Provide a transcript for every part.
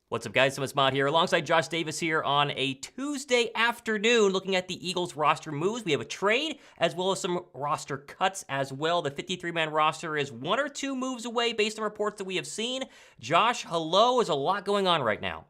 What's up, guys? It's Mott here, alongside Josh Davis here on a Tuesday afternoon, looking at the Eagles roster moves. We have a trade, as well as some roster cuts as well. The 53-man roster is one or two moves away based on reports that we have seen. Josh, hello. There's a lot going on right now.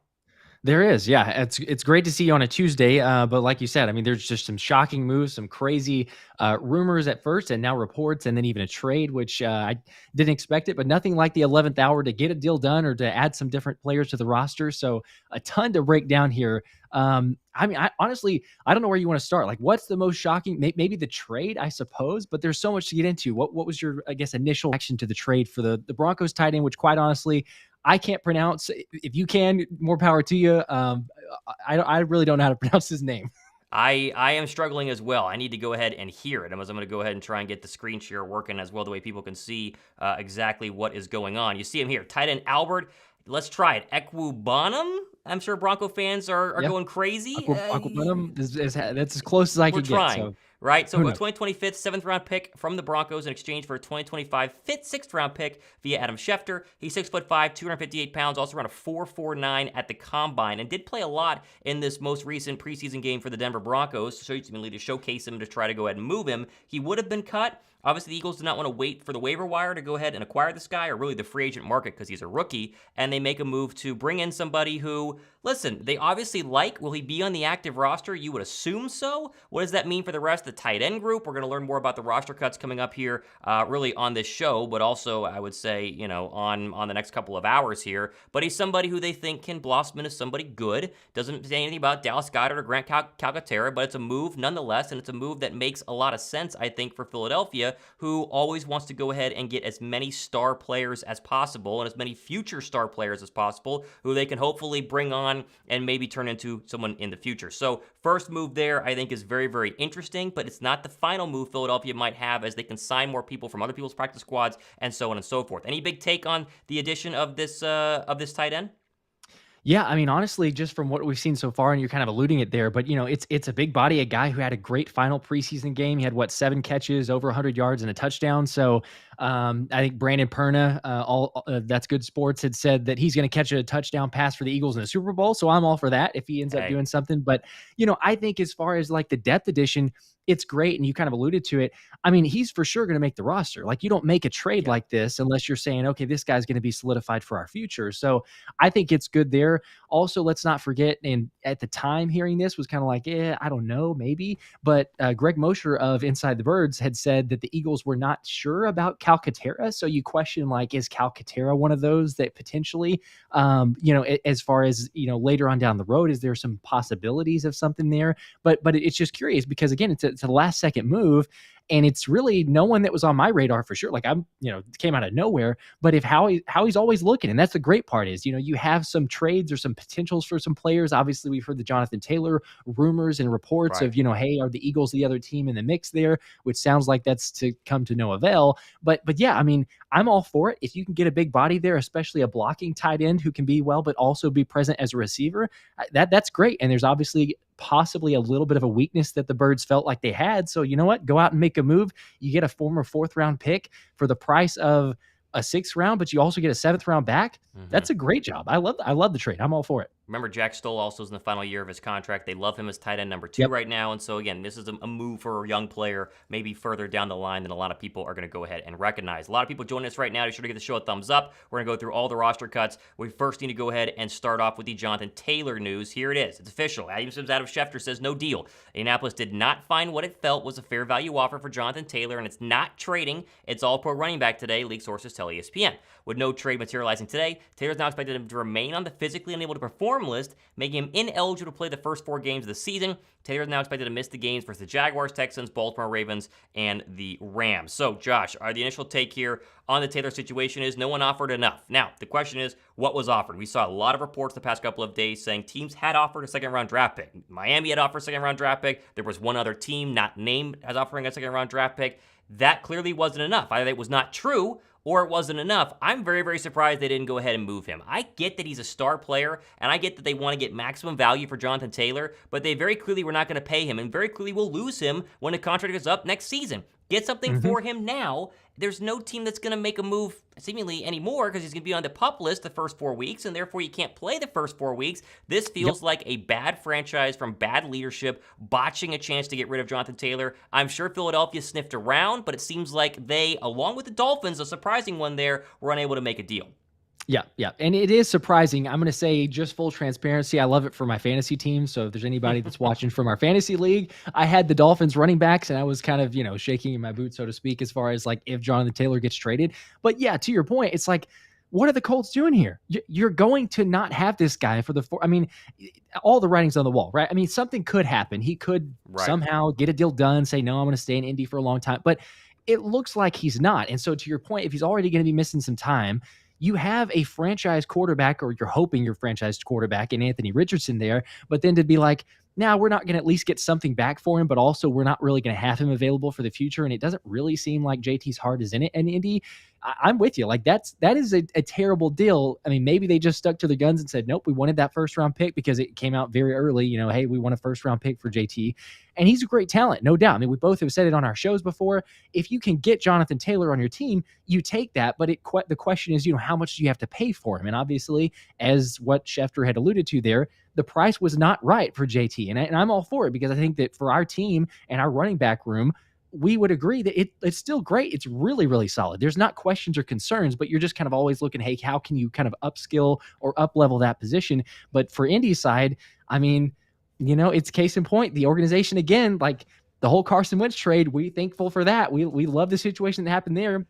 There is, yeah. It's great to see you on a Tuesday, but like you said, I mean, there's just some shocking moves, some crazy rumors at first, and now reports, and then even a trade, which I didn't expect it, but nothing like the 11th hour to get a deal done or to add some different players to the roster. So a ton to break down here. I mean, honestly, I don't know where you want to start. Like, what's the most shocking? Maybe the trade, I suppose, but there's so much to get into. What was your, I guess, initial reaction to the trade for the Broncos tight end, which quite honestly, I can't pronounce. If you can, more power to you. I really don't know how to pronounce his name. I am struggling as well. I need to go ahead and hear it. I'm going to go ahead and try and get the screen share working as well, the way people can see exactly what is going on. You see him here, tight end Albert. Let's try it. Okwuegbunam. I'm sure Bronco fans are going crazy. Okwuegbunam that's as close as I We're could trying. get. So. Right, so a 2025 7th-round pick from the Broncos in exchange for a 2025 6th-round pick via Adam Schefter. He's 6'5", 258 pounds, also around a 4.49 at the combine, and did play a lot in this most recent preseason game for the Denver Broncos, so ultimately to showcase him to try to go ahead and move him. He would have been cut. Obviously, the Eagles did not want to wait for the waiver wire to go ahead and acquire this guy, or really the free agent market because he's a rookie, and they make a move to bring in somebody who, listen, they obviously like. Will he be on the active roster? You would assume so. What does that mean for the rest of the tight end group? We're going to learn more about the roster cuts coming up here really on this show, but also, I would say, you know, on the next couple of hours here. But he's somebody who they think can blossom into somebody good. Doesn't say anything about Dallas Goedert or Grant Calcaterra, but it's a move nonetheless, and it's a move that makes a lot of sense, I think, for Philadelphia, who always wants to go ahead and get as many star players as possible and as many future star players as possible who they can hopefully bring on and maybe turn into someone in the future. So first move there, I think, is very, very interesting, but it's not the final move Philadelphia might have, as they can sign more people from other people's practice squads and so on and so forth. Any big take on the addition of this tight end? Yeah, I mean, honestly, just from what we've seen so far, and you're kind of alluding it there, but it's a big body, a guy who had a great final preseason game. He had 7 catches, over 100 yards, and a touchdown. So I think Brandon Perna, That's Good Sports, had said that he's going to catch a touchdown pass for the Eagles in the Super Bowl. So I'm all for that if he ends up doing something. But I think as far as like the depth addition, it's great, and you kind of alluded to it. I mean, he's for sure going to make the roster. Like, you don't make a trade like this unless you're saying, okay, this guy's going to be solidified for our future. So I think it's good there. Also, let's not forget, and at the time hearing this was kind of like, I don't know, maybe. But Greg Mosher of Inside the Birds had said that the Eagles were not sure about Calcaterra. So you question, like, is Calcaterra one of those that potentially, as far as, later on down the road, is there some possibilities of something there? But it's just curious because, again, it's a last second move. And it's really no one that was on my radar for sure. Like, came out of nowhere. But if Howie's always looking, and that's the great part is, you have some trades or some potentials for some players. Obviously, we've heard the Jonathan Taylor rumors and reports of, hey, are the Eagles the other team in the mix there? Which sounds like that's to come to no avail. But yeah, I mean, I'm all for it. If you can get a big body there, especially a blocking tight end who can be well, but also be present as a receiver, that's great. And there's obviously possibly a little bit of a weakness that the Birds felt like they had. So you know what? Go out and make a move. You get a former 4th-round pick for the price of a 6th round, but you also get a 7th round back. That's a great job. I love the trade. I'm all for it. Remember, Jack Stoll also is in the final year of his contract. They love him as tight end number 2 right now. And so, again, this is a move for a young player, maybe further down the line than a lot of people are going to go ahead and recognize. A lot of people joining us right now. Be sure to give the show a thumbs up. We're going to go through all the roster cuts. We first need to go ahead and start off with the Jonathan Taylor news. Here it is. It's official. Adam Schefter says no deal. Indianapolis did not find what it felt was a fair value offer for Jonathan Taylor, and it's not trading. It's all pro running back today, league sources tell ESPN. With no trade materializing today, Taylor's now expected to remain on the physically unable to perform list, making him ineligible to play the first 4 games of the season. Taylor is now expected to miss the games versus the Jaguars, Texans, Baltimore Ravens, and the Rams. So, Josh, the initial take here on the Taylor situation is no one offered enough. Now, the question is, what was offered? We saw a lot of reports the past couple of days saying teams had offered a 2nd-round draft pick. Miami had offered a 2nd-round draft pick. There was one other team not named as offering a 2nd-round draft pick. That clearly wasn't enough. Either it was not true or it wasn't enough. I'm very, very surprised they didn't go ahead and move him. I get that he's a star player, and I get that they want to get maximum value for Jonathan Taylor, but they very clearly were not going to pay him, and very clearly will lose him when the contract is up next season. Get something Mhm. for him now. There's no team that's going to make a move seemingly anymore because he's going to be on the PUP list the first 4 weeks, and therefore you can't play the first 4 weeks. This Yep. feels like a bad franchise from bad leadership, botching a chance to get rid of Jonathan Taylor. I'm sure Philadelphia sniffed around, but it seems like they, along with the Dolphins, a surprising one there, were unable to make a deal. Yeah, yeah. And it is surprising. I'm going to say, just full transparency, I love it for my fantasy team. So if there's anybody that's watching from our fantasy league, I had the Dolphins running backs and I was kind of, shaking in my boots, so to speak, as far as like if Jonathan Taylor gets traded. But yeah, to your point, it's like, what are the Colts doing here? You're going to not have this guy for the I mean, all the writing's on the wall, right? I mean, something could happen. He could Right. somehow get a deal done, say, no, I'm going to stay in Indy for a long time. But it looks like he's not. And so to your point, if he's already going to be missing some time, you have a franchise quarterback, or you're hoping your franchise quarterback in Anthony Richardson there, but then to be like, now we're not going to at least get something back for him, but also we're not really going to have him available for the future. And it doesn't really seem like JT's heart is in it. And Indy, I'm with you. Like that is a terrible deal. I mean, maybe they just stuck to the guns and said, nope, we wanted that first round pick because it came out very early. Hey, we want a first round pick for JT. And he's a great talent, no doubt. I mean, we both have said it on our shows before. If you can get Jonathan Taylor on your team, you take that. But the question is, how much do you have to pay for him? And obviously, as what Schefter had alluded to there, the price was not right for JT. And I'm all for it because I think that for our team and our running back room, we would agree that it's still great. It's really, really solid. There's not questions or concerns, but you're just kind of always looking, hey, how can you kind of upskill or up level that position? But for Indy's side, I mean, it's case in point. The organization, again, like the whole Carson Wentz trade, we thankful for that. We love the situation that happened there,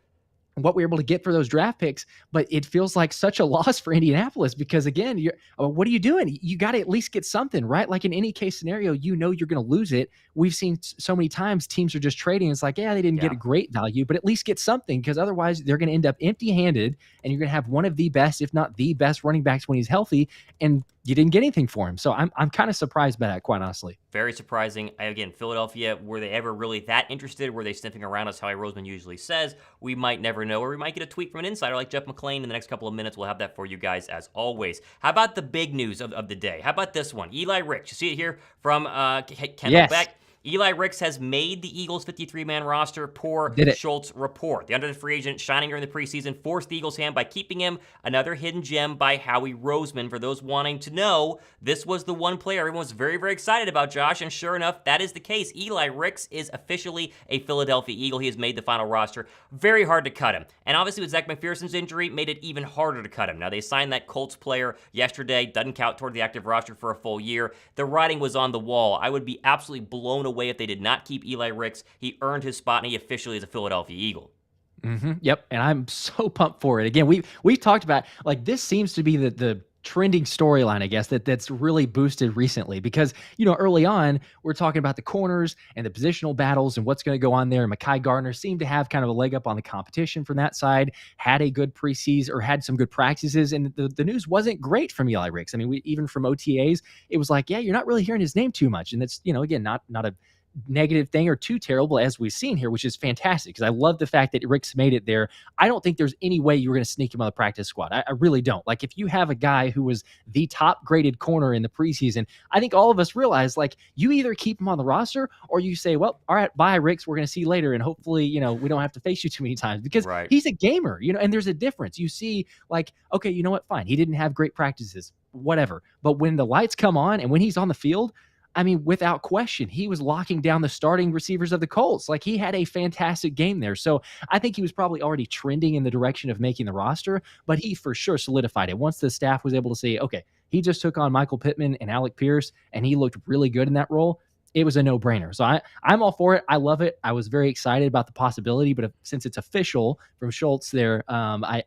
what we were able to get for those draft picks, but it feels like such a loss for Indianapolis because, again, what are you doing? You got to at least get something, right? Like in any case scenario, you're going to lose it. We've seen so many times teams are just trading. It's like, yeah, they didn't get a great value, but at least get something, because otherwise they're going to end up empty-handed, and you're going to have one of the best, if not the best, running backs when he's healthy, and you didn't get anything for him. So I'm kind of surprised by that, quite honestly. Very surprising. Again, Philadelphia, were they ever really that interested? Were they sniffing around, as Howie Roseman usually says? We might never know, or we might get a tweet from an insider like Jeff McClain in the next couple of minutes. We'll have that for you guys as always. How about the big news of the day? How about this one? Eli Ricks. You see it here from Kendall Beck. Eli Ricks has made the Eagles' 53-man roster per Schultz report. The undrafted free agent, shining during the preseason, forced the Eagles' hand by keeping him. Another hidden gem by Howie Roseman. For those wanting to know, this was the one player everyone was very, very excited about, Josh, and sure enough, that is the case. Eli Ricks is officially a Philadelphia Eagle. He has made the final roster. Very hard to cut him. And obviously with Zach McPherson's injury, made it even harder to cut him. Now, they signed that Colts player yesterday. Doesn't count toward the active roster for a full year. The writing was on the wall. I would be absolutely blown away if they did not keep Eli Ricks. He earned his spot, and he officially is a Philadelphia Eagle. Mm-hmm. Yep, and I'm so pumped for it. Again, we've talked about, like, this seems to be the trending storyline, I guess, that's really boosted recently, because early on we're talking about the corners and the positional battles and what's going to go on there. And Mekhi Gardner seemed to have kind of a leg up on the competition from that side, had a good preseason, or had some good practices, and the news wasn't great from Eli Ricks. I mean, even from OTAs, it was like, yeah, you're not really hearing his name too much, and that's again not a negative thing or too terrible as we've seen here, which is fantastic, because I love the fact that Rick's made it there. I don't think there's any way you were going to sneak him on the practice squad. I really don't. Like, if you have a guy who was the top graded corner in the preseason, I think all of us realize, like, you either keep him on the roster or you say, well, all right, bye, Ricks, we're going to see you later, and hopefully we don't have to face you too many times, because he's a gamer, and there's a difference. You see, like, okay, you know what, fine, he didn't have great practices, whatever, but when the lights come on and when he's on the field, I mean, without question, he was locking down the starting receivers of the Colts. Like, he had a fantastic game there. So I think he was probably already trending in the direction of making the roster, but he for sure solidified it. Once the staff was able to say, okay, he just took on Michael Pittman and Alec Pierce, and he looked really good in that role, it was a no-brainer. So I'm all for it. I love it. I was very excited about the possibility, but since it's official from Schultz there, I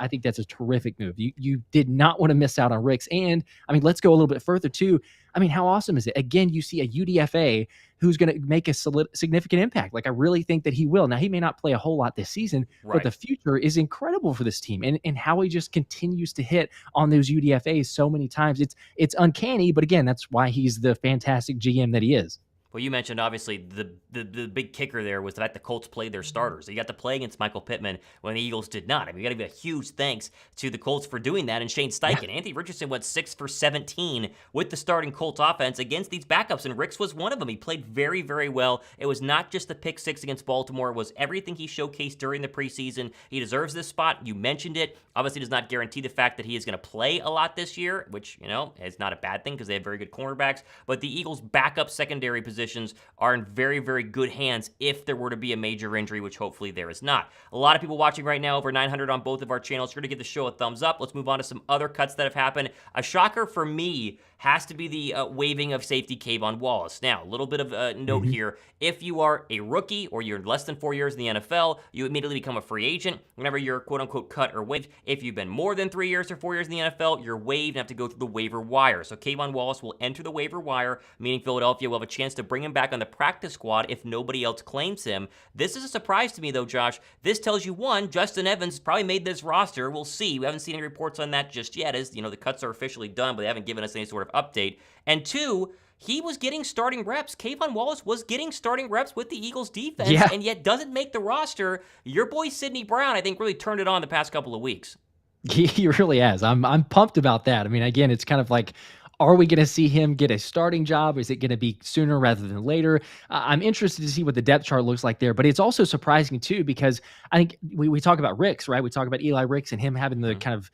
think that's a terrific move. You did not want to miss out on Ricks. And, I mean, let's go a little bit further, too. I mean, how awesome is it? Again, you see a UDFA who's going to make a significant impact. Like, I really think that he will. Now, he may not play a whole lot this season, but the future is incredible for this team. And how he just continues to hit on those UDFAs so many times. It's uncanny, but again, that's why he's the fantastic GM that he is. Well, you mentioned obviously the big kicker there was the fact the Colts played their starters. You got to play against Michael Pittman when the Eagles did not. I mean, you got to give a huge thanks to the Colts for doing that. And Shane Steichen, Anthony Richardson went 6 for 17 with the starting Colts offense against these backups, and Ricks was one of them. He played very, very well. It was not just the pick 6 against Baltimore. It was everything he showcased during the preseason. He deserves this spot. You mentioned it. Obviously, does not guarantee the fact that he is going to play a lot this year, which, is not a bad thing because they have very good cornerbacks. But the Eagles' backup secondary positions are in very, very good hands if there were to be a major injury, which hopefully there is not. A lot of people watching right now, over 900 on both of our channels. You're going to give the show a thumbs up. Let's move on to some other cuts that have happened. A shocker for me has to be the waiving of safety Kayvon Wallace. Now, a little bit of a note here. If you are a rookie or you're less than 4 years in the NFL, you immediately become a free agent whenever you're quote-unquote cut or waived. If you've been more than 3 years or 4 years in the NFL, you're waived and have to go through the waiver wire. So Kayvon Wallace will enter the waiver wire, meaning Philadelphia will have a chance to bring him back on the practice squad if nobody else claims him. This is a surprise to me, though, Josh. This tells you, one, Justin Evans probably made this roster. We'll see. We haven't seen any reports on that just yet, as the cuts are officially done, but they haven't given us any sort of update. And two, he was getting starting reps. Kayvon Wallace was getting starting reps with the Eagles defense, and yet doesn't make the roster. Your boy Sidney Brown, I think, really turned it on the past couple of weeks. He really has. I'm pumped about that. I mean, again, it's kind of like, are we going to see him get a starting job? Is it going to be sooner rather than later? I'm interested to see what the depth chart looks like there, but it's also surprising too, because I think we talk about Ricks, right? We talk about Eli Ricks and him having the kind of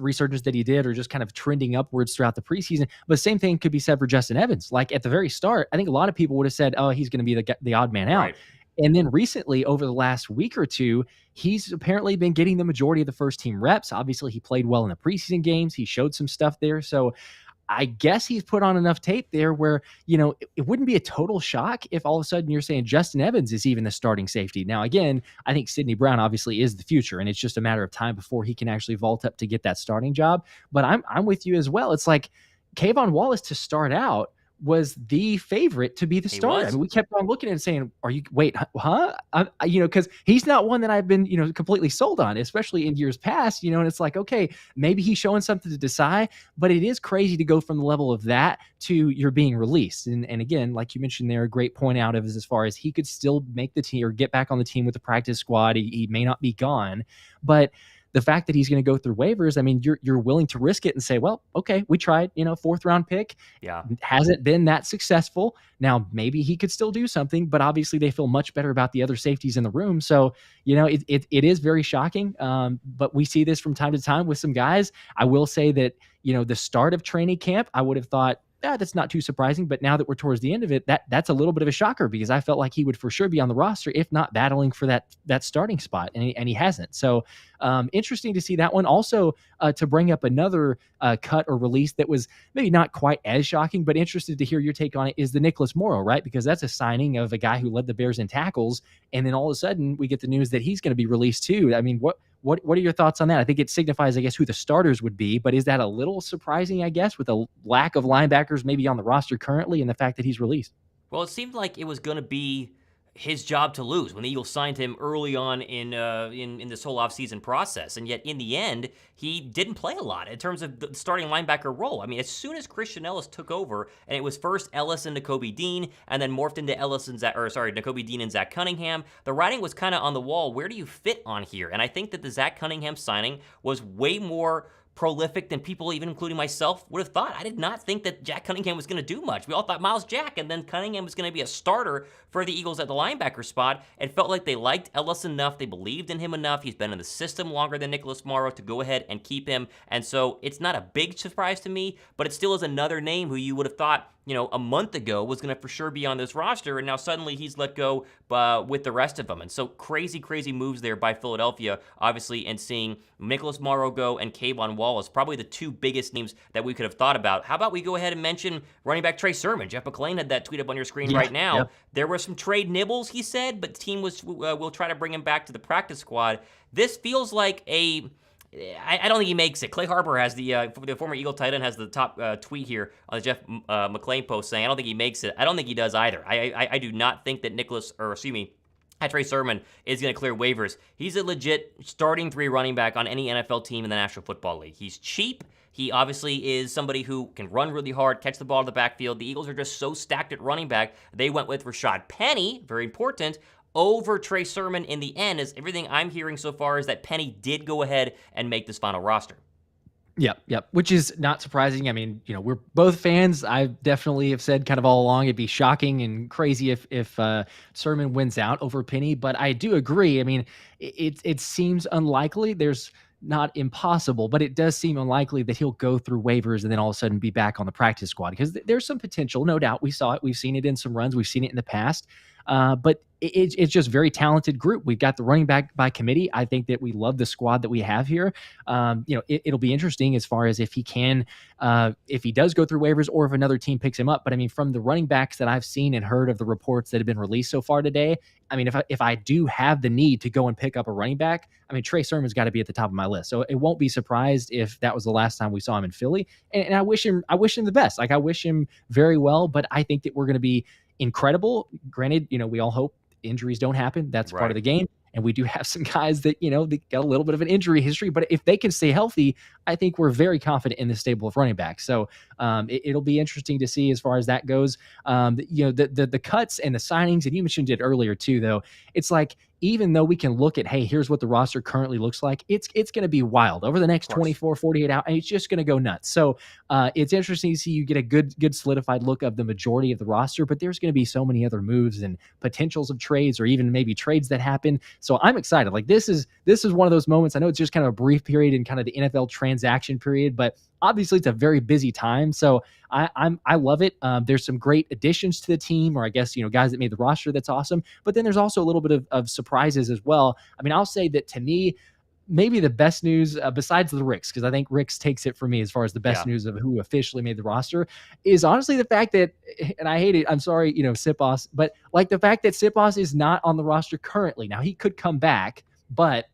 resurgence that he did, or just kind of trending upwards throughout the preseason. But the same thing could be said for Justin Evans. Like at the very start, I think a lot of people would have said, oh, he's going to be the odd man out. Right. And then recently, over the last week or two, he's apparently been getting the majority of the first team reps. Obviously, he played well in the preseason games. He showed some stuff there. So I guess he's put on enough tape there where, it wouldn't be a total shock if all of a sudden you're saying Justin Evans is even the starting safety. Now, again, I think Sidney Brown obviously is the future, and it's just a matter of time before he can actually vault up to get that starting job. But I'm with you as well. It's like Kayvon Wallace to start out was the favorite to be the starter. I mean, we kept on looking at it saying, huh? Because he's not one that I've been, completely sold on, especially in years past, and it's like, okay, maybe he's showing something to decide, but it is crazy to go from the level of that to you're being released. And again, like you mentioned there, a great point out of as far as he could still make the team or get back on the team with the practice squad. He may not be gone, but the fact that he's going to go through waivers, I mean, you're willing to risk it and say, well, okay, we tried, 4th round pick. Yeah. Hasn't been that successful. Now, maybe he could still do something, but obviously they feel much better about the other safeties in the room. So, it is very shocking. But we see this from time to time with some guys. I will say that, the start of training camp, I would have thought, that's not too surprising. But now that we're towards the end of it, that's a little bit of a shocker, because I felt like he would for sure be on the roster, if not battling for that starting spot, and he hasn't. So interesting to see that one. Also, to bring up another cut or release that was maybe not quite as shocking, but interested to hear your take on it, is the Nicholas Morrow, right? Because that's a signing of a guy who led the Bears in tackles, and then all of a sudden we get the news that he's going to be released too. I mean, what are your thoughts on that? I think it signifies, I guess, who the starters would be, but is that a little surprising, I guess, with a lack of linebackers maybe on the roster currently and the fact that he's released? Well, it seemed like it was going to be his job to lose when the Eagles signed him early on in this whole offseason process. And yet, in the end, he didn't play a lot in terms of the starting linebacker role. I mean, as soon as Christian Ellis took over, and it was first Ellis and Nakobe Dean, and then morphed into Nakobe Dean and Zach Cunningham, the writing was kind of on the wall. Where do you fit on here? And I think that the Zach Cunningham signing was way more prolific than people, even including myself, would have thought. I did not think that Jack Cunningham was going to do much. We all thought Miles Jack, and then Cunningham was going to be a starter for the Eagles at the linebacker spot. It felt like they liked Ellis enough. They believed in him enough. He's been in the system longer than Nicholas Morrow to go ahead and keep him. And so it's not a big surprise to me, but it still is another name who you would have thought, a month ago was going to for sure be on this roster, and now suddenly he's let go with the rest of them. And so crazy moves there by Philadelphia, obviously, and seeing Nicholas Morrow go and Kayvon Wallace, probably the two biggest names that we could have thought about. How about we go ahead and mention running back Trey Sermon? Jeff McLean had that tweet up on your screen right now. Yep. There were some trade nibbles, he said, but the team will try to bring him back to the practice squad. This feels like I don't think he makes it. Clay Harper has the former Eagle tight end has the top tweet here on the Jeff McLean post saying, I don't think he makes it. I don't think he does either. I do not think that Trey Sermon is going to clear waivers. He's a legit starting 3 running back on any NFL team in the National Football League. He's cheap. He obviously is somebody who can run really hard, catch the ball in the backfield. The Eagles are just so stacked at running back. They went with Rashad Penny, very important, over Trey Sermon in the end, as everything I'm hearing so far is that Penny did go ahead and make this final roster. Yep. Which is not surprising. I mean, we're both fans. I definitely have said kind of all along it'd be shocking and crazy if Sermon wins out over Penny. But I do agree. I mean, it seems unlikely. There's not impossible, but it does seem unlikely that he'll go through waivers and then all of a sudden be back on the practice squad, because there's some potential, no doubt. We saw it. We've seen it in some runs. We've seen it in the past. But it's just very talented group. We've got the running back by committee. I think that we love the squad that we have here. It'll be interesting as far as if he can, if he does go through waivers or if another team picks him up. But I mean, from the running backs that I've seen and heard of the reports that have been released so far today, I mean, if I do have the need to go and pick up a running back, I mean, Trey Sermon's got to be at the top of my list. So it won't be surprised if that was the last time we saw him in Philly. And I wish him the best. Like, I wish him very well, but I think that we're going to be incredible. Granted, we all hope injuries don't happen. That's part of the game. And we do have some guys that, they got a little bit of an injury history, but if they can stay healthy, I think we're very confident in the stable of running backs. So it'll be interesting to see as far as that goes. The cuts and the signings, and you mentioned it earlier too, though, it's like, even though we can look at, hey, here's what the roster currently looks like, it's going to be wild over the next 24, 48 hours. And it's just going to go nuts. So it's interesting to see you get a good solidified look of the majority of the roster, but there's going to be so many other moves and potentials of trades, or even maybe trades that happen. So I'm excited. Like, this is one of those moments. I know it's just kind of a brief period in kind of the NFL transaction period, but obviously it's a very busy time. So I love it. There's some great additions to the team, or I guess, guys that made the roster. That's awesome. But then there's also a little bit of surprises as well. I mean, I'll say that to me, maybe the best news, besides the Ricks, because I think Ricks takes it for me as far as the best news of who officially made the roster, is honestly the fact that, and I hate it, I'm sorry, Sipos, but like the fact that Sipos is not on the roster currently. Now, he could come back, but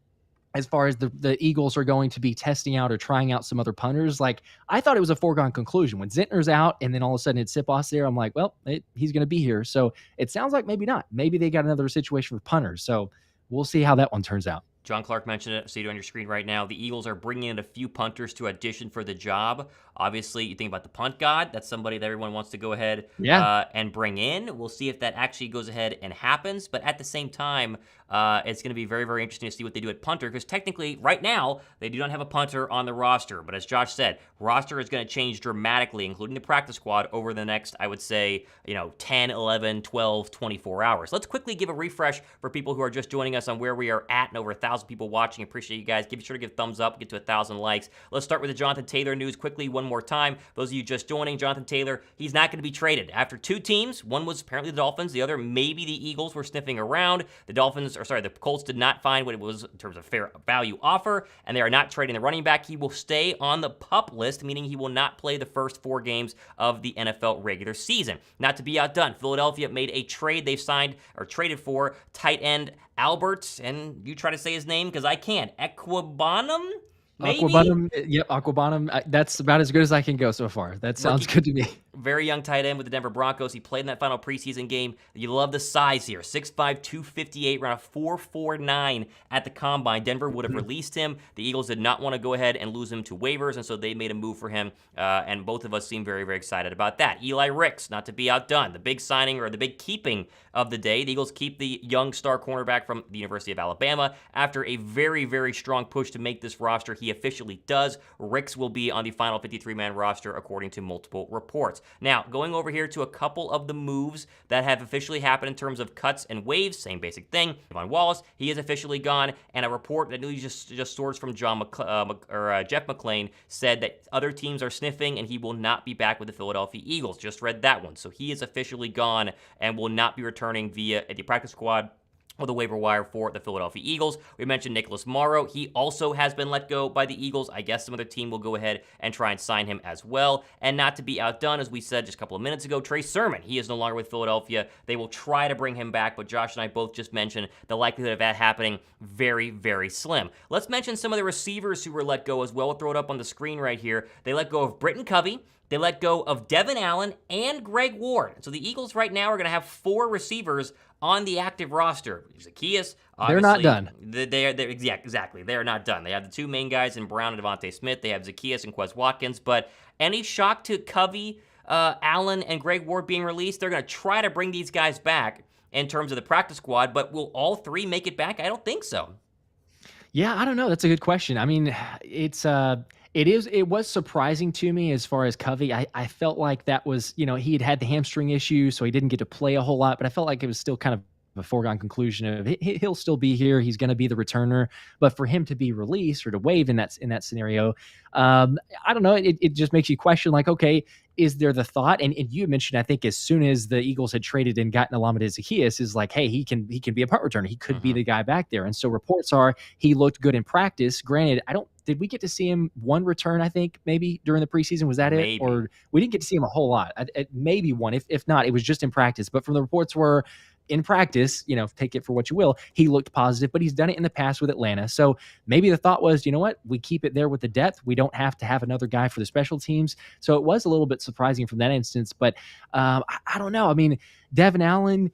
as far as the Eagles are going to be testing out or trying out some other punters, like, I thought it was a foregone conclusion. When Zentner's out and then all of a sudden it's Sipos there, I'm like, well, he's going to be here. So it sounds like maybe not. Maybe they got another situation for punters. So we'll see how that one turns out. John Clark mentioned it. See it on your screen right now. The Eagles are bringing in a few punters to audition for the job. Obviously, you think about the punt god. That's somebody that everyone wants to go ahead and bring in. We'll see if that actually goes ahead and happens. But at the same time, it's going to be very, very interesting to see what they do at punter, because technically, right now, they do not have a punter on the roster. But as Josh said, roster is going to change dramatically, including the practice squad, over the next, I would say, 10, 11, 12, 24 hours. Let's quickly give a refresh for people who are just joining us on where we are at, and over 1,000 people watching. Appreciate you guys. Be sure to give a thumbs up, get to 1,000 likes. Let's start with the Jonathan Taylor news quickly one more time. Those of you just joining, Jonathan Taylor, he's not going to be traded. After 2 teams, one was apparently the Dolphins, the other maybe the Eagles were sniffing around. The Colts did not find what it was in terms of fair value offer, and they are not trading the running back. He will stay on the PUP list, meaning he will not play the first 4 games of the NFL regular season. Not to be outdone, Philadelphia made a trade. They signed or traded for tight end Albert, and you try to say his name because I can't, Okwuegbunam? Okwuegbunam, yep, Okwuegbunam. That's about as good as I can go so far. That sounds good to me. Very young tight end with the Denver Broncos. He played in that final preseason game. You love the size here. 6'5", 258, around a 4.49 at the combine. Denver would have released him. The Eagles did not want to go ahead and lose him to waivers, and so they made a move for him, and both of us seem very, very excited about that. Eli Ricks, not to be outdone. The big signing, or the big keeping of the day. The Eagles keep the young star cornerback from the University of Alabama. After a very, very strong push to make this roster, he officially does. Ricks will be on the final 53-man roster, according to multiple reports. Now, going over here to a couple of the moves that have officially happened in terms of cuts and waves, same basic thing. Devon Wallace, he is officially gone, and a report that news just sourced from Jeff McClain said that other teams are sniffing, and he will not be back with the Philadelphia Eagles. Just read that one. So he is officially gone and will not be returning via the practice squad or the waiver wire for the Philadelphia Eagles. We mentioned Nicholas Morrow. He also has been let go by the Eagles. I guess some other team will go ahead and try and sign him as well. And not to be outdone, as we said just a couple of minutes ago, Trey Sermon. He is no longer with Philadelphia. They will try to bring him back, but Josh and I both just mentioned the likelihood of that happening very, very slim. Let's mention some of the receivers who were let go as well. We'll throw it up on the screen right here. They let go of Britton Covey. They let go of Devon Allen and Greg Ward. So the Eagles right now are going to have 4 receivers on the active roster. Zaccheaus, They're not obviously, done. exactly. They're not done. They have the two main guys in Brown and Devontae Smith. They have Zaccheaus and Quez Watkins. But any shock to Covey, Allen, and Greg Ward being released? They're going to try to bring these guys back in terms of the practice squad, but will all three make it back? I don't think so. Yeah, I don't know. That's a good question. I mean, it was surprising to me as far as Covey. I felt like that was, he had the hamstring issue, so he didn't get to play a whole lot, but I felt like it was still kind of a foregone conclusion of he'll still be here. He's going to be the returner, but for him to be released or to waive in that scenario, I don't know. It just makes you question, like, okay, is there the thought? And you mentioned, I think, as soon as the Eagles had traded and gotten Olamide Zaccheaus, is like, hey, he can be a punt returner. He could be the guy back there. And so reports are he looked good in practice. Granted, did we get to see him one return? I think maybe during the preseason, was that Maybe. it? Or we didn't get to see him a whole lot. Maybe one. If not, it was just in practice. But from the reports were, in practice, take it for what you will, he looked positive, but he's done it in the past with Atlanta. So maybe the thought was, you know what, we keep it there with the depth. We don't have to have another guy for the special teams. So it was a little bit surprising from that instance, but I don't know. I mean, Devon Allen,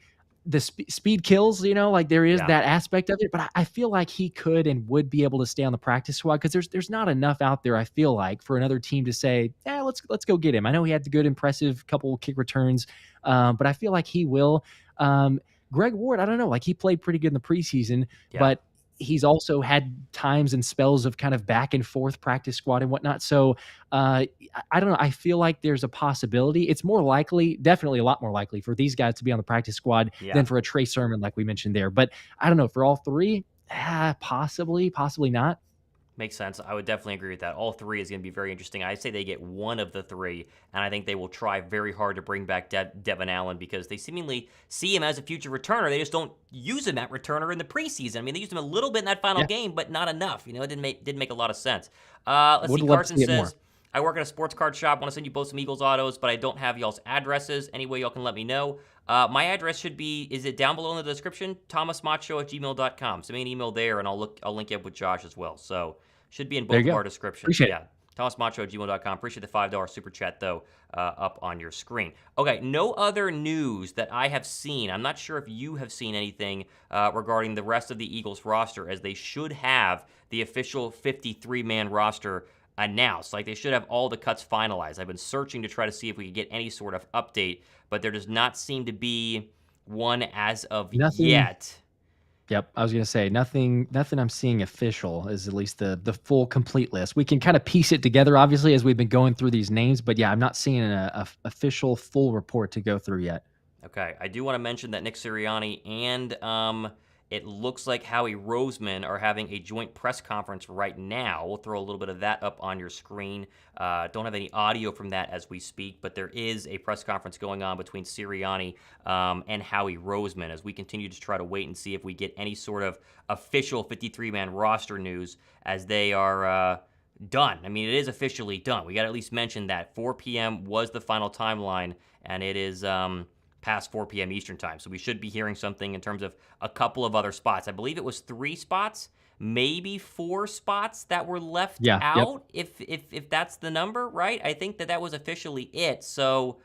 the speed kills, like there is that aspect of it, but I feel like he could and would be able to stay on the practice squad because there's not enough out there, I feel like, for another team to say, let's go get him. I know he had the good, impressive couple kick returns, but I feel like he will. Greg Ward, I don't know, like he played pretty good in the preseason, but he's also had times and spells of kind of back and forth practice squad and whatnot. So I don't know. I feel like there's a possibility. It's more likely, definitely a lot more likely for these guys to be on the practice squad than for a Trey Sermon, like we mentioned there. But I don't know, for all three, possibly not. Makes sense. I would definitely agree with that. All three is going to be very interesting. I'd say they get one of the three, and I think they will try very hard to bring back Devon Allen because they seemingly see him as a future returner. They just don't use him at returner in the preseason. I mean, they used him a little bit in that final game, but not enough. It didn't make a lot of sense. Let's see. Carson says, I work at a sports card shop. Want to send you both some Eagles autos, but I don't have y'all's addresses. Any way y'all can let me know. My address should be, is it down below in the description? thomasmottshow@gmail.com. Send me an email there, and I'll link you up with Josh as well. So should be in both of our descriptions. Appreciate it. thomasmottshow@gmail.com. Appreciate the $5 super chat, though, up on your screen. Okay, no other news that I have seen. I'm not sure if you have seen anything regarding the rest of the Eagles roster, as they should have the official 53-man roster announced. Like, they should have all the cuts finalized. I've been searching to try to see if we could get any sort of update, but there does not seem to be one as of yet. Yep, I was going to say, nothing I'm seeing official is at least the full complete list. We can kind of piece it together, obviously, as we've been going through these names, but yeah, I'm not seeing an official full report to go through yet. Okay, I do want to mention that Nick Sirianni and it looks like Howie Roseman are having a joint press conference right now. We'll throw a little bit of that up on your screen. Don't have any audio from that as we speak, but there is a press conference going on between Sirianni and Howie Roseman as we continue to try to wait and see if we get any sort of official 53-man roster news as they are done. I mean, it is officially done. We got to at least mention that 4 p.m. was the final timeline, and it is past 4 p.m. Eastern time. So we should be hearing something in terms of a couple of other spots. I believe it was 3 spots, maybe 4 spots that were left out, if that's the number, right? I think that was officially it. So,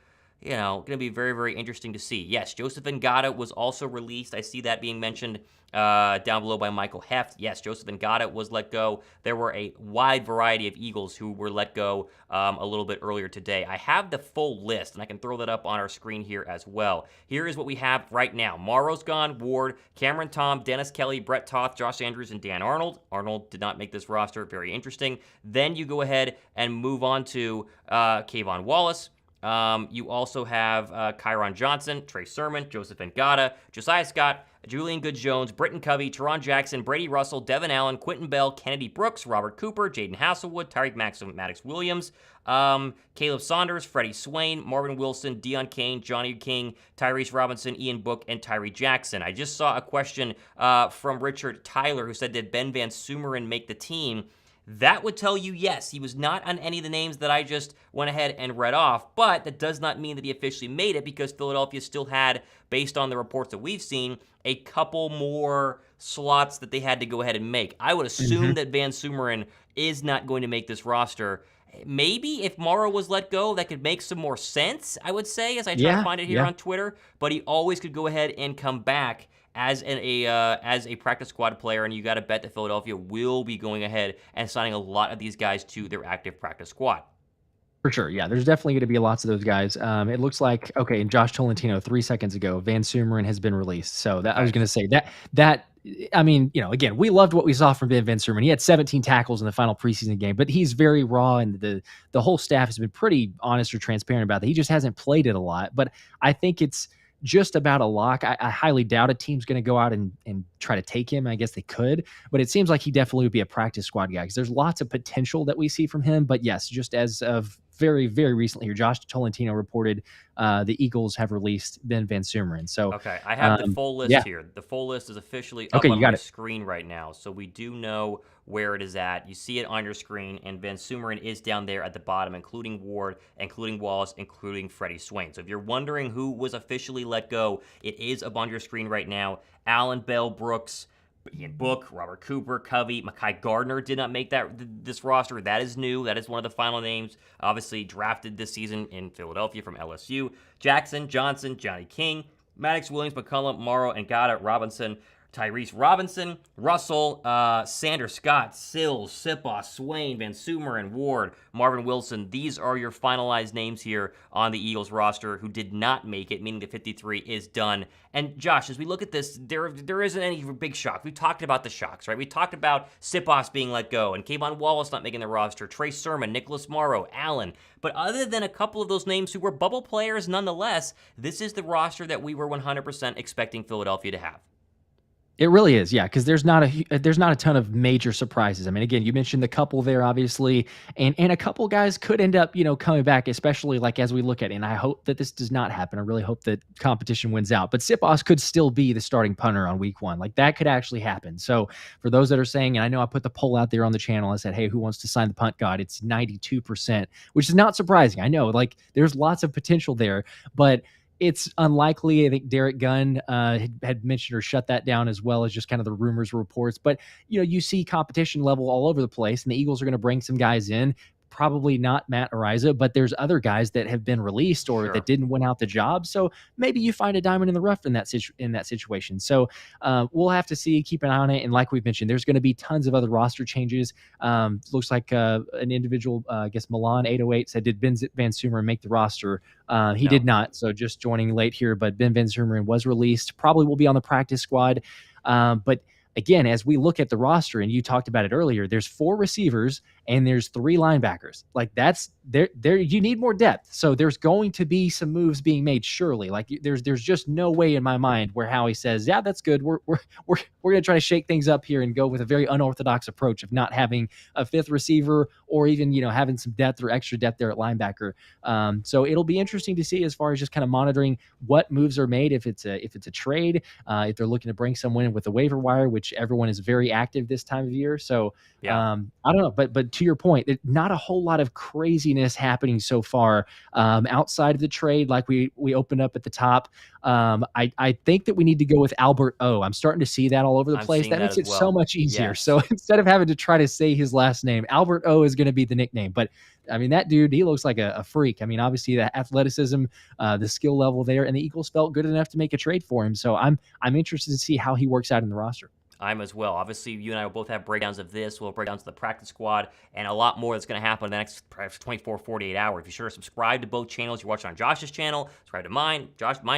going to be very, very interesting to see. Yes, Joseph Ngata was also released. I see that being mentioned down below by Michael Heft. Yes, Joseph Ngata was let go. There were a wide variety of Eagles who were let go a little bit earlier today. I have the full list, and I can throw that up on our screen here as well. Here is what we have right now. Morrow's gone, Ward, Cameron Tom, Dennis Kelly, Brett Toth, Josh Andrews, and Dan Arnold. Arnold did not make this roster. Very interesting. Then you go ahead and move on to Kayvon Wallace. You also have Kyron Johnson, Trey Sermon, Joseph Ngata, Josiah Scott, Julian Good-Jones, Britton Covey, Teron Jackson, Brady Russell, Devon Allen, Quentin Bell, Kennedy Brooks, Robert Cooper, Jaden Hasselwood, Tyreek Maddox Williams, Caleb Saunders, Freddie Swain, Marvin Wilson, Deion Kane, Johnny King, Tyrese Robinson, Ian Book, and Tyree Jackson. I just saw a question from Richard Tyler who said, did Ben Van Sumeren make the team? That would tell you yes. He was not on any of the names that I just went ahead and read off, but that does not mean that he officially made it because Philadelphia still had, based on the reports that we've seen, a couple more slots that they had to go ahead and make. I would assume that Van Sumeren is not going to make this roster. maybe if Morrow was let go, that could make some more sense, I would say, as I try to Yeah, find it here yeah. on Twitter. But he always could go ahead and come back as a practice squad player, and you got to bet that Philadelphia will be going ahead and signing a lot of these guys to their active practice squad. For sure, yeah. There's definitely going to be lots of those guys. It looks like okay. And Josh Tolentino 3 seconds ago, Van Sumeren has been released. So that I was Okay. going to say that I mean, again, we loved what we saw from Van Sumeren. He had 17 tackles in the final preseason game, but he's very raw, and the whole staff has been pretty honest or transparent about that. He just hasn't played it a lot. But I think it's just about a lock. I highly doubt a team's going to go out and try to take him. I guess they could, but it seems like he definitely would be a practice squad guy because there's lots of potential that we see from him. But yes, just as of very, very recently here, Josh Tolentino reported the Eagles have released Ben Van Sumeren. So, Okay, I have the full list yeah. here. The full list is officially up Okay, on you got my it. screen right now, so we do know where it is at. You see it on your screen, and Van Sumeren is down there at the bottom, including Ward, including Wallace, including Freddie Swain. So if you're wondering who was officially let go, it is up on your screen right now. Allen, Bell, Brooks, Ian Book, Robert Cooper, Covey, Mekhi Gardner did not make this roster. That is new. That is one of the final names. Obviously drafted this season in Philadelphia from LSU. Jackson, Johnson, Johnny King, Maddox, Williams, McCullum, Morrow, and Goddard, Robinson, Tyrese Robinson, Russell, Sanders, Scott, Sills, Sipos, Swain, Van Sumeren, Ward, Marvin Wilson. These are your finalized names here on the Eagles roster who did not make it, meaning the 53 is done. And Josh, as we look at this, there isn't any big shock. We talked about the shocks, right? We talked about Sipos being let go and Kayvon Wallace not making the roster, Trey Sermon, Nicholas Morrow, Allen. But other than a couple of those names who were bubble players nonetheless, this is the roster that we were 100% expecting Philadelphia to have. It really is, yeah, because there's not a ton of major surprises. I mean, again, you mentioned the couple there, obviously, and a couple guys could end up, coming back, especially like as we look at it. And I hope that this does not happen. I really hope that competition wins out. But Sipos could still be the starting punter on week 1. Like that could actually happen. So for those that are saying, and I know I put the poll out there on the channel, I said, hey, who wants to sign the punt god? It's 92%, which is not surprising. I know, like there's lots of potential there, but it's unlikely. I think Derek Gunn had mentioned or shut that down as well as just kind of the rumors, reports. But, you see competition level all over the place, and the Eagles are going to bring some guys in. Probably not Matt Ariza, but there's other guys that have been released or that didn't win out the job. So maybe you find a diamond in the rough in that situation. So we'll have to see, keep an eye on it. And like we've mentioned, there's going to be tons of other roster changes. Looks like an individual, I guess Milan 808 said, did Ben Van Sumeren make the roster? He did not. So just joining late here, but Ben Van Sumeren was released. Probably will be on the practice squad. But again, as we look at the roster, and you talked about it earlier, there's 4 receivers and there's 3 linebackers. Like that's there. You need more depth. So there's going to be some moves being made. Surely, like there's just no way in my mind where Howie says, yeah, that's good. We're going to try to shake things up here and go with a very unorthodox approach of not having a 5th receiver or even having some depth or extra depth there at linebacker. So it'll be interesting to see as far as just kind of monitoring what moves are made. If it's a trade, if they're looking to bring someone in with the waiver wire, which everyone is very active this time of year. So I don't know, but to your point, not a whole lot of craziness happening so far outside of the trade. Like we opened up at the top. I think that we need to go with Albert O. I'm starting to see that all over the place. That makes it so much easier. Yes. So instead of having to try to say his last name, Albert O is going to be the nickname. But I mean, that dude, he looks like a freak. I mean, obviously the athleticism, the skill level there, and the Eagles felt good enough to make a trade for him. So I'm interested to see how he works out in the roster. I'm as well. Obviously, you and I will both have breakdowns of this. We'll have breakdowns of the practice squad and a lot more that's going to happen in the next perhaps 24, 48 hours. Be sure to subscribe to both channels. You're watching on Josh's channel, subscribe to mine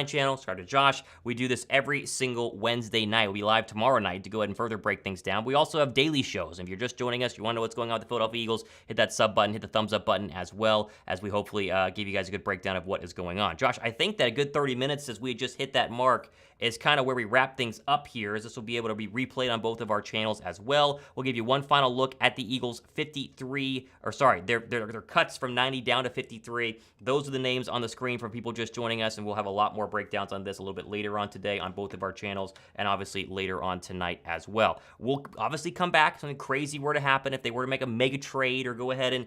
channel, subscribe to Josh. We do this every single Wednesday night. We'll be live tomorrow night to go ahead and further break things down. We also have daily shows. If you're just joining us, you want to know what's going on with the Philadelphia Eagles, hit that sub button, hit the thumbs up button as well, as we hopefully give you guys a good breakdown of what is going on. Josh, I think that a good 30 minutes as we just hit that mark is kind of where we wrap things up here, as this will be able to be replayed on both of our channels as well. We'll give you one final look at the Eagles' 53, or sorry, their cuts from 90 down to 53. Those are the names on the screen for people just joining us, and we'll have a lot more breakdowns on this a little bit later on today on both of our channels, and obviously later on tonight as well. We'll obviously come back if something crazy were to happen, if they were to make a mega trade or go ahead and,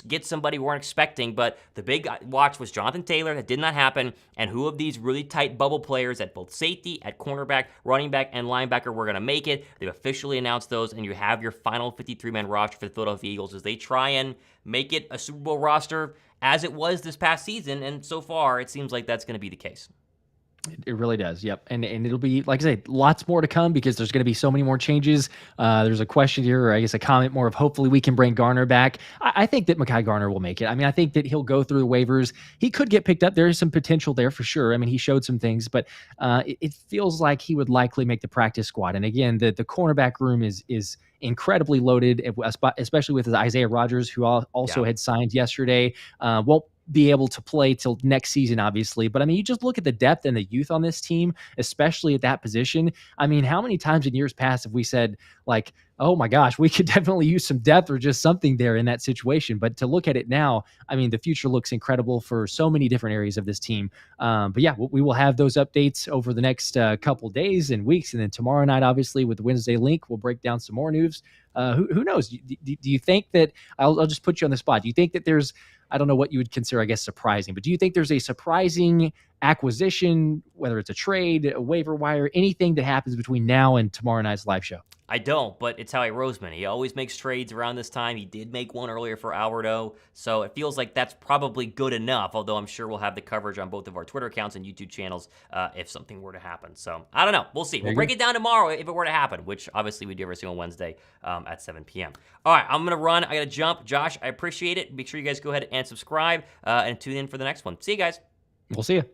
get somebody we weren't expecting, but the big watch was Jonathan Taylor. That did not happen, and who of these really tight bubble players at both safety, at cornerback, running back, and linebacker we're going to going to make it. They've officially announced those, and you have your final 53-man roster for the Philadelphia Eagles as they try and make it a Super Bowl roster as it was this past season, and so far it seems like that's going to be the case. It really does. Yep. And it'll be, like I say, lots more to come because there's going to be so many more changes. There's a question here, or I guess a comment more of hopefully we can bring Garner back. I think that Mekhi Garner will make it. I mean, I think that he'll go through the waivers. He could get picked up. There is some potential there for sure. I mean, he showed some things, but it feels like he would likely make the practice squad. And again, the cornerback room is incredibly loaded, especially with Isaiah Rodgers, who also had signed yesterday. Won't be able to play till next season, obviously. But I mean, you just look at the depth and the youth on this team, especially at that position. I mean, how many times in years past have we said, like, oh my gosh, we could definitely use some depth or just something there in that situation. But to look at it now, I mean, the future looks incredible for so many different areas of this team. But yeah, we will have those updates over the next couple days and weeks. And then tomorrow night, obviously, with the Wednesday link, we'll break down some more news. Who knows? Do you think that, I'll just put you on the spot. Do you think that there's, I don't know what you would consider, I guess, surprising, but do you think there's a surprising acquisition, whether it's a trade, a waiver wire, anything that happens between now and tomorrow night's live show? I don't, but it's Howie Roseman. He always makes trades around this time. He did make one earlier for Albert O, so it feels like that's probably good enough, although I'm sure we'll have the coverage on both of our Twitter accounts and YouTube channels if something were to happen. So I don't know. We'll see. We'll break it down tomorrow if it were to happen, which obviously we do every single Wednesday at 7 p.m. All right, I'm going to run. I got to jump. Josh, I appreciate it. Make sure you guys go ahead and subscribe and tune in for the next one. See you guys. We'll see you.